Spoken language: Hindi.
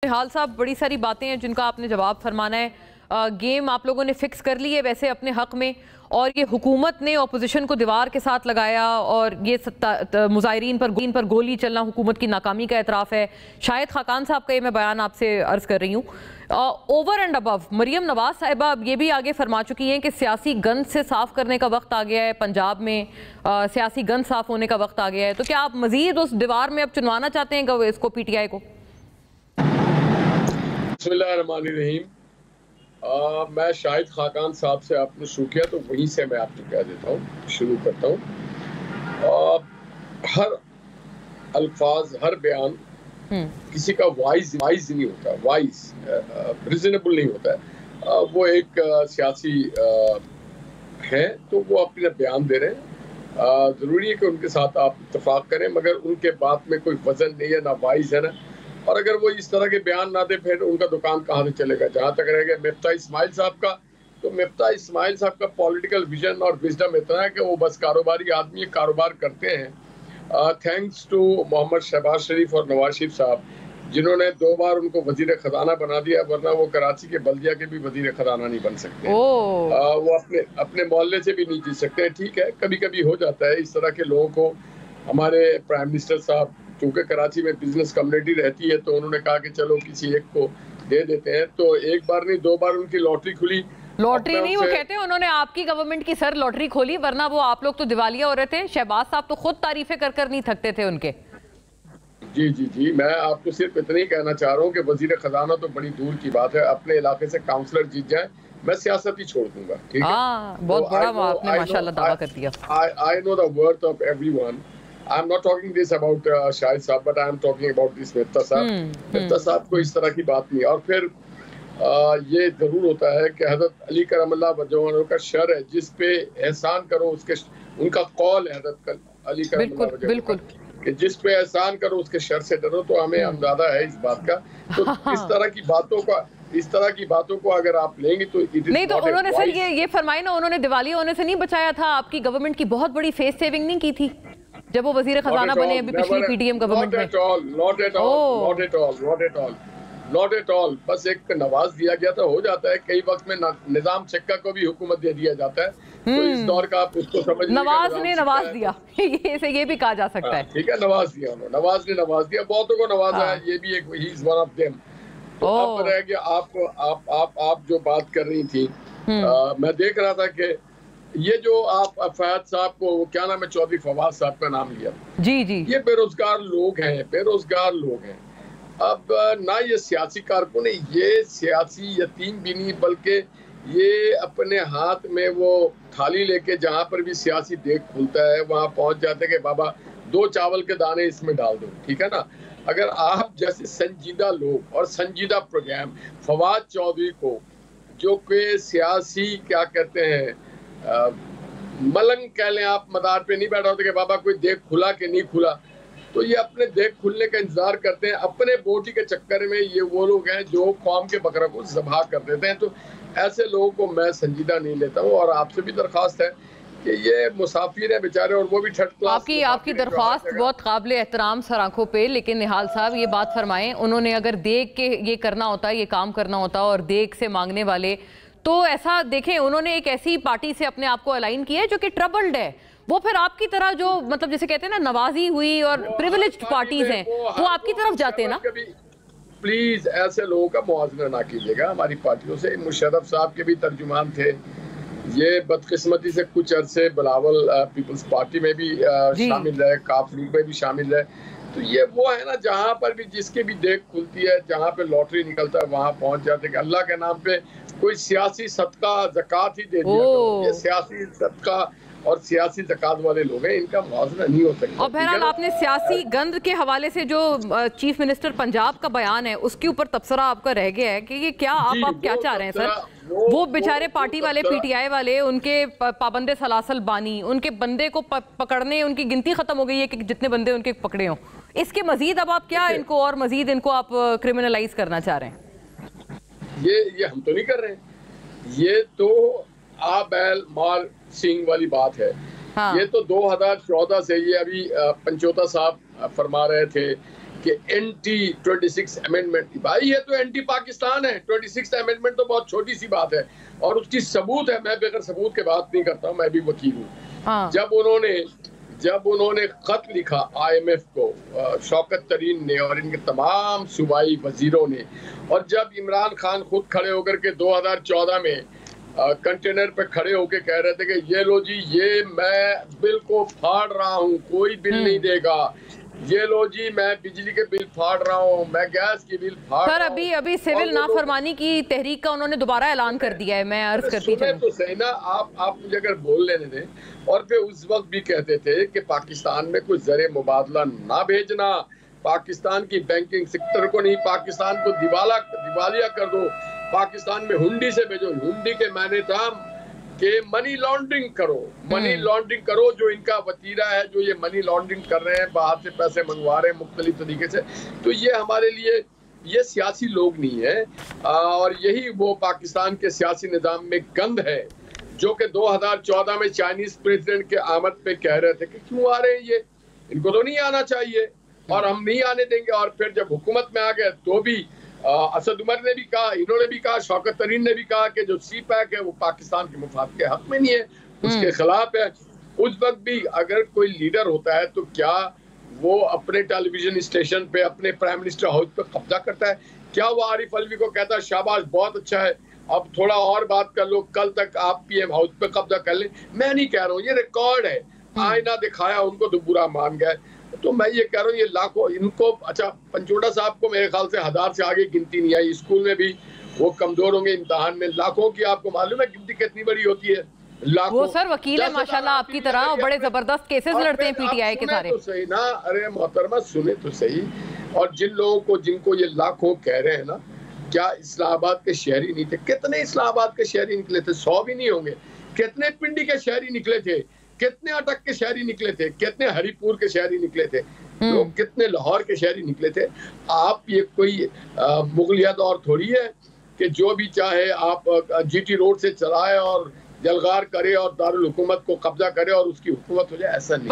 हाल साहब, बड़ी सारी बातें हैं जिनका आपने जवाब फरमाना है। गेम आप लोगों ने फिक्स कर ली है वैसे अपने हक में, और ये हुकूमत ने अपोजिशन को दीवार के साथ लगाया और ये मुजाहिरीन पर गोली चलना हुकूमत की नाकामी का एतराफ़ है। शायद खाकान साहब का ये मैं बयान आपसे अर्ज़ कर रही हूँ। Over and above Maryam Nawaz साहिबा अब ये भी आगे फरमा चुकी हैं कि सियासी गंद से साफ़ करने का वक्त आ गया है, पंजाब में सियासी गंद साफ़ होने का वक्त आ गया है। तो क्या आप मज़ीद उस दीवार में अब चुनवाना चाहते हैं इसको, PTI को? बिस्मिल्लाहिर्रहमानिर्रहीम। मैं शाहिद खाकान साहब से आपने शुरू किया तो वहीं से मैं आपको कह देता हूँ, शुरू करता हूँ। हर अल्फाज, हर बयान किसी का वाइज नहीं होता, वाइज रीजनेबल नहीं होता है। वो एक सियासी है तो वो अपना बयान दे रहे हैं। ज़रूरी है कि उनके साथ आप इत्तेफाक करें, मगर उनके बात में कोई वजन नहीं है, ना वाइज है ना। और अगर वो इस तरह के बयान ना दे फिर उनका दुकान कहाँ से चलेगा। जहाँ तक रह गया मिफ्ता इस्माइल साहब का, तो मिफ्ता इस्माइल साहब का पॉलिटिकल विजन और विजडम इतना है कि वो बस कारोबारी आदमी कारोबार करते हैं। थैंक्स टू मोहम्मद शहबाज शरीफ और नवाज शरीफ साहब, जिन्होंने 2 बार उनको वजीर खजाना बना दिया, वरना वो कराची के बल्दिया के भी वजीर खजाना नहीं बन सकते। वो अपने मोहल्ले से भी नहीं जीत सकते। ठीक है, कभी कभी हो जाता है इस तरह के लोगों को। हमारे प्राइम मिनिस्टर साहब, क्योंकि कराची में बिजनेस कम्युनिटी रहती है, तो उन्होंने कहा कि चलो किसी एक को दे देते हैं। तो एक बार नहीं 2 बार उनकी लॉटरी खुली। लॉटरी नहीं, वो कहते हैं उन्होंने आपकी गवर्नमेंट की सर लॉटरी खोली, वरना वो आप लोग तो दिवालिया हो रहे थे। शहबाज साहब तो खुद तारीफें कर नहीं थकते थे उनके। जी, मैं आपको सिर्फ इतना ही कहना चाह रहा हूँ कि वजीर खजाना तो बड़ी दूर की बात है, अपने इलाके से काउंसलर जीत जाए, मैं सियासत ही छोड़ दूंगा। ठीक है, बहुत बड़ा आपने माशाल्लाह दावा कर दिया। I know the worth of everyone. I'm not talking this about Shahid साहब, but I'm talking about this Miftah साहब। मिफ्ता साहब को इस तरह की बात नहीं। और फिर ये जरूर होता है कि हज़रत अली करमल्लाह वजह का शर है, जिस पे एहसान करो उसके, उनका कौल है हज़रत अली करमल्लाह वजह, बिल्कुल, कि जिस पे एहसान करो उसके शर से डरो। तो हमें अंदाजा है इस बात का। तो इस तरह की बातों को अगर आप लेंगे तो नहीं, तो उन्होंने सर ये फरमाया ना, उन्होंने दिवालिया होने से नहीं बचाया था। आपकी गवर्नमेंट की बहुत बड़ी फेस सेविंग नहीं की थी जब वो वजीर खजाना बने अभी पिछली PDM गवर्नमेंट में? Not at all. बस एक नवाज दिया गया था, हो जाता है कई वक्त में। निजाम चक्का को भी हुकूमत दे दिया जाता है, तो इस दौर का आप उसको समझ, नवाज ने नवाज दिया ये भी कहा जा सकता है। ठीक है, नवाज दिया उन्होंने, नवाज ने नवाज दिया, बहुतों को नवाजा है। ये भी एक, he is one of them. तो अब रह गया आप जो बात कर रही थी, मैं देख रहा था कि ये जो आप फहद साहब को, क्या नाम है, चौधरी फवाद साहब का नाम लिया, जी, ये बेरोजगार लोग हैं। अब ना ये सियासी कारकुन है, ये सियासी यतीम भी नहीं, बल्कि ये अपने हाथ में वो थाली लेके जहाँ पर भी सियासी देख खुलता है वहाँ पहुँच जाते हैं कि बाबा 2 चावल के दाने इसमें डाल दो। ठीक है ना। अगर आप जैसे संजीदा लोग और संजीदा प्रोग्राम, फवाद चौधरी को जो कि सियासी क्या कहते हैं, मलंग कह लें आप, मदार पे नहीं बैठा होता कि बाबा कोई देख खुला कि नहीं खुला, तो ये अपने देख खुलने का इंतजार करते हैं। अपने बोटी के चक्कर में ये वो लोग हैं जो कौम के बकरा को ज़बह कर देते हैं। तो ऐसे लोगों को मैं संजीदा नहीं लेता हूँ। और आपसे भी दरख्वास्त है कि ये मुसाफिर है बेचारे, और वो भी थर्ड क्लास। आपकी दरख्वास्त बहुत काबिल एहतराम सर आंखों पे, लेकिन निहाल साहब ये बात फरमाएं, उन्होंने अगर देख के ये करना होता, ये काम करना होता, और देख से मांगने वाले, तो ऐसा देखें उन्होंने एक ऐसी पार्टी से अपने आप को अलाइन किया है जो कि ट्रबल्ड है। वो फिर आपकी तरह जो, मतलब जैसे कहते हैं ना, नवाजी हुई और प्रिविलेज्ड पार्टीज हैं, वो आपकी तरफ जाते हैं ना। प्लीज ऐसे लोगों का मुआवजा ना कीजिएगा हमारी पार्टियों से। मुशर्रफ साहब के भी तर्जुमान थे, ये बदकिस्मती से कुछ अरसे बिलावल पीपल्स पार्टी में भी शामिल रहे, काफ लीग में भी शामिल रहे। तो ये वो है ना, जहाँ पर भी जिसके भी देख खुलती है, जहाँ पे लॉटरी निकलता है वहाँ पहुँच जाते हैं। अल्लाह के नाम पे कोई सियासी सदका ज़कात ही दे दिया करो। ये सियासी सदका और सियासी ज़कात वाले लोग हैं, इनका मुआवजा नहीं हो सकता। और बहरहाल आपने सियासी गंद के हवाले से जो चीफ मिनिस्टर पंजाब का बयान है, उसके ऊपर तबसरा आपका रह गया है कि ये क्या आप क्या चाह रहे हैं सर? वो बेचारे पार्टी वाले, PTI वाले, उनके पाबंदे सलासल बानी, उनके बंदे को पकड़ने, उनकी गिनती खत्म हो गई है कि जितने बंदे उनके पकड़े हों। इसके मजीद अब आप क्या इनको, और मजीद इनको आप क्रिमिनलाइज करना चाह रहे हैं? ये हम तो नहीं कर रहे हैं। ये तो बैल मार सिंह वाली बात है। ये तो 2014 से, ये अभी पंचोता साहब फरमा रहे थे कि एंटी 26 अमेंडमेंट। भाई ये तो एंटी पाकिस्तान है, 26 अमेंडमेंट तो बहुत छोटी सी बात है और उसकी सबूत है। मैं बगैर सबूत के बात नहीं करता हूँ, मैं भी वकील हूँ। हाँ। जब उन्होंने खत लिखा IMF को, शौकत तरीन ने और इनके तमाम सूबाई वजीरों ने, और जब इमरान खान खुद खड़े होकर के 2014 में कंटेनर पे खड़े होके कह रहे थे कि ये लो जी, ये मैं बिल को फाड़ रहा हूँ, कोई बिल नहीं देगा, ये लो जी मैं बिजली के बिल फाड़ रहा हूँ, मैं गैस की बिल फाड़ रहा हूँ। अभी सिविल नाफरमानी की तहरीक का उन्होंने दोबारा ऐलान कर दिया है। मैं अर्ज करती हूँ तो सही ना, आप मुझे अगर बोल लेने दें। और फिर उस वक्त भी कहते थे कि पाकिस्तान में कोई ज़रे मुबादला ना भेजना, पाकिस्तान की बैंकिंग सेक्टर को नहीं, पाकिस्तान को दिवालिया कर दो, पाकिस्तान में हुंडी से भेजो। हुंडी के मायने था कि मनी लॉन्ड्रिंग करो, जो इनका वतीरा है, जो ये मनी लॉन्ड्रिंग कर रहे हैं, बाहर से पैसे मंगवा रहे हैं मुख्तलिफ तरीके से, तो ये हमारे लिए ये सियासी लोग नहीं है। और यही वो पाकिस्तान के सियासी निज़ाम में गंद है जो कि 2014 में चाइनीज प्रेसिडेंट के आमद पे कह रहे थे कि क्यों आ रहे हैं ये, इनको तो नहीं आना चाहिए और हम नहीं आने देंगे। और फिर जब हुकूमत में आ गए तो भी असद उमर ने भी कहा, इन्होंने भी कहा, शौकत तरीन ने भी कहा कि जो CPAC है वो पाकिस्तान के मुफाद के हक में नहीं है, उसके खिलाफ है। उस वक्त भी अगर कोई लीडर होता है तो क्या वो अपने टेलीविजन स्टेशन पे अपने प्राइम मिनिस्टर हाउस पे कब्जा करता है? क्या वो आरिफ अलवी को कहता है शाबाश बहुत अच्छा है, अब थोड़ा और बात कर लो, कल तक आप PM हाउस पे कब्जा कर लें? मैं नहीं कह रहा हूँ, ये रिकॉर्ड है, आईना दिखाया उनको तो बुरा मान गए। तो मैं ये कह रहा हूँ ये लाखों इनको, अच्छा पंचोड़ा साहब को मेरे ख्याल से 1000 से आगे गिनती नहीं आई, स्कूल में भी वो कमजोर होंगे, इम्तिहान में लाखों की आपको मालूम है गिनती कितनी बड़ी होती है? लाखों। वो सर वकील है माशाल्लाह आपकी तरह, और बड़े जबरदस्त केसेस लड़ते हैं PTI के सारे। तो सही ना, अरे मोहतरमा सुने तो सही। और जिन लोगों को, जिनको ये लाखों कह रहे हैं ना, क्या इस्लामाबाद के शहरी नहीं थे? कितने इस्लामाबाद के शहरी निकले थे? 100 भी नहीं होंगे। कितने पिंडी के शहरी निकले थे? कितने अटक के शहरी निकले थे? कितने हरिपुर के शहरी निकले थे? लोग कितने लाहौर के शहरी निकले थे? आप ये कोई मुगलिया दौर थोड़ी है कि जो भी चाहे आप GT रोड से चलाए और जलगार करे और दारुल हुकूमत को कब्जा करे और उसकी हुकूमत हो जाए, ऐसा नहीं।